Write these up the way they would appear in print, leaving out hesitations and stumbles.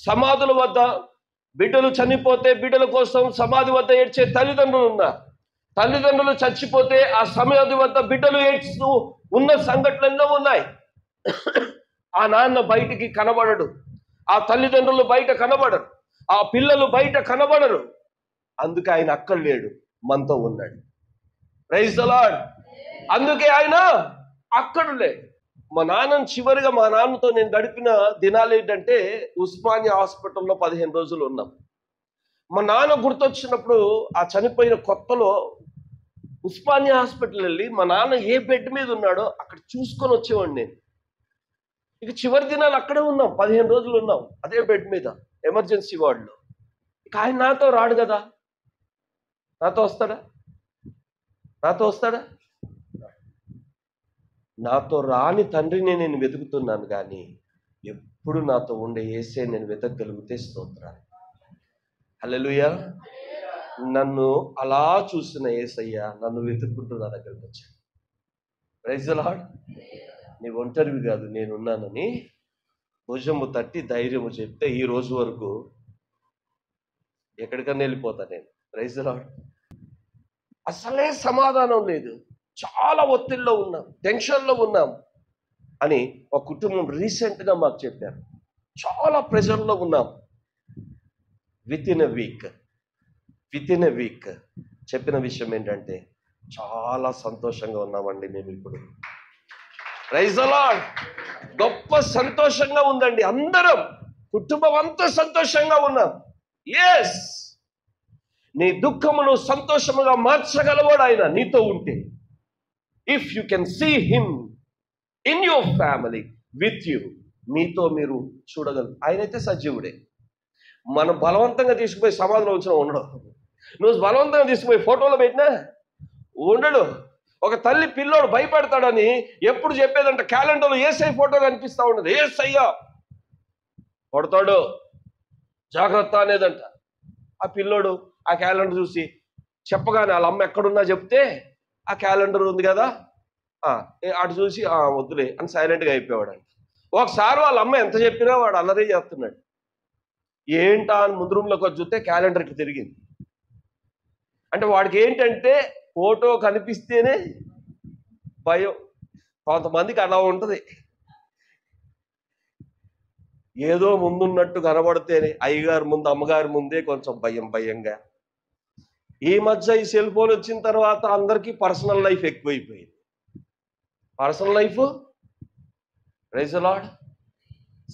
సమాధుల వద్ద బిడ్డలు చనిపోతే బిడ్డల కోసం సమాధి వద్ద ఏడ్చే తల్లిదండ్రులు ఉన్నారు. తల్లిదండ్రులు చచ్చిపోతే ఆ సమాధి వద్ద బిడ్డలు ఏడ్చుతూ ఉన్న సంఘటనలు ఎన్నో ఉన్నాయి. ఆ నాన్న బయటికి కనబడడు, ఆ తల్లిదండ్రులు బయట కనబడరు, ఆ పిల్లలు బయట కనబడరు. అందుకే ఆయన అక్కడ లేడు, మనతో ఉన్నాడు. Praise the Lord. అందుకే ఆయన అక్కడ లేడు. మా నాన్నని చివరిగా మా నాన్నతో నేను గడిపిన దినాలు ఏంటంటే ఉస్మానియా హాస్పిటల్లో 15 రోజులు ఉన్నాం. మా నాన్న గుర్తొచ్చినప్పుడు ఆ చనిపోయిన కొత్తలో ఉస్మానియా హాస్పిటల్ వెళ్ళి మా నాన్న ఏ బెడ్ మీద ఉన్నాడో అక్కడ చూసుకొని వచ్చేవాడిని నేను. ఇక చివరి దినాలు అక్కడే ఉన్నాం, 15 రోజులు ఉన్నాం అదే బెడ్ మీద ఎమర్జెన్సీ వార్డులో. ఇక ఆయన నాతో రాడు కదా, నాతో వస్తాడా? నాతో రాని తండ్రిని నేను వెతుకుతున్నాను, కానీ ఎప్పుడు నాతో ఉండే యేసే నేను వెతకగలిగితే స్తోత్రాలు. హల్లెలూయా. నన్ను అలా చూసిన యేసయ్య నన్ను వెతుక్కుంటూ నా దగ్గరికి వచ్చాడు. Praise the Lord. నీ ఒంటరివి కాదు, నేనున్నానని భుజము తట్టి ధైర్యము చెప్తే ఈ రోజు వరకు ఎక్కడికన్నా వెళ్ళిపోతా నేను. Praise the Lord. అసలే సమాధానం లేదు, చాలా ఒత్తిడిలో ఉన్నాం, టెన్షన్లో ఉన్నాం అని ఒక కుటుంబం రీసెంట్గా మాకు చెప్పారు. చాలా ప్రెషర్లో ఉన్నాం. విత్ ఇన్ ఎ వీక్ చెప్పిన విషయం ఏంటంటే చాలా సంతోషంగా ఉన్నామండి మేము ఇప్పుడు. Praise the Lord. గొప్ప సంతోషంగా ఉందండి. అందరం కుటుంబం అంతా సంతోషంగా ఉన్నాం. ఎస్, నీ దుఃఖమును సంతోషముగా మార్చగలవాడు ఆయన నీతో ఉంటే. If you can see him in your family with you, మీతో మీరు చూడగలరు. ఆయనైతే సజీవుడే. మనం బలవంతంగా తీసుకుపోయి సమాధిలో ఉంచిన ఉండడు. నువ్వు బలవంతంగా తీసుకుపోయి ఫోటోలో పెట్టినా ఉండడు. ఒక తల్లి పిల్లోడు భయపడతాడని ఎప్పుడు చెప్పేదంట, క్యాలెండర్లో యేసయ్య ఫోటో కనిపిస్తూ ఉండదు. యేసయ్య కొడతాడు జాగ్రత్త అనేదంట. ఆ పిల్లోడు ఆ క్యాలెండర్ చూసి చెప్పగానే వాళ్ళ అమ్మ ఎక్కడున్నా చెప్తే ఆ క్యాలెండర్ ఉంది కదా అటు చూసి వద్దులే అని సైలెంట్గా అయిపోయాడంట. ఒకసారి వాళ్ళ అమ్మ ఎంత చెప్పినా వాడు అల్లరే చేస్తున్నాడు. ఏంటా అని ముందు రూమ్లోకి వచ్చి చూస్తే క్యాలెండర్కి తిరిగింది. అంటే వాడికి ఏంటంటే ఫోటో కనిపిస్తేనే భయం. కొంతమందికి అలా ఉంటుంది, ఏదో ముందున్నట్టు కనబడితేనే అయ్యగారి ముందు అమ్మగారి ముందే కొంచెం భయంగా. ఈ మధ్య ఈ సెల్ ఫోన్ వచ్చిన తర్వాత అందరికీ పర్సనల్ లైఫ్ ఎక్కువైపోయింది. Personal life, praise the Lord.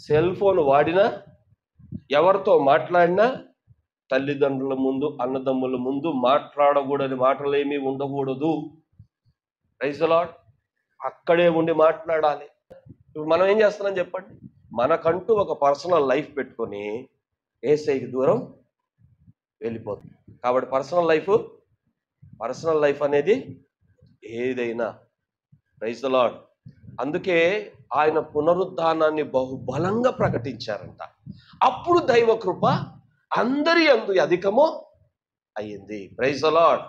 Cell phone వాడినా, ఎవరితో మాట్లాడినా తల్లిదండ్రుల ముందు అన్నదమ్ముల ముందు మాట్లాడకూడని మాటలేమీ ఉండకూడదు. Praise the Lord. అక్కడే ఉండి మాట్లాడాలి. ఇప్పుడు మనం ఏం చేస్తున్నాం చెప్పండి? మనకంటూ ఒక పర్సనల్ లైఫ్ పెట్టుకొని యేసయ్యకి దూరం వెళ్ళిపోతుంది. కాబట్టి పర్సనల్ లైఫ్ అనేది ఏదైనా. Praise the Lord. అందుకే ఆయన పునరుద్ధానాన్ని బహుబలంగా ప్రకటించారంట. అప్పుడు దైవ కృప అందరి యందు అధికము అయ్యింది. Praise the lord.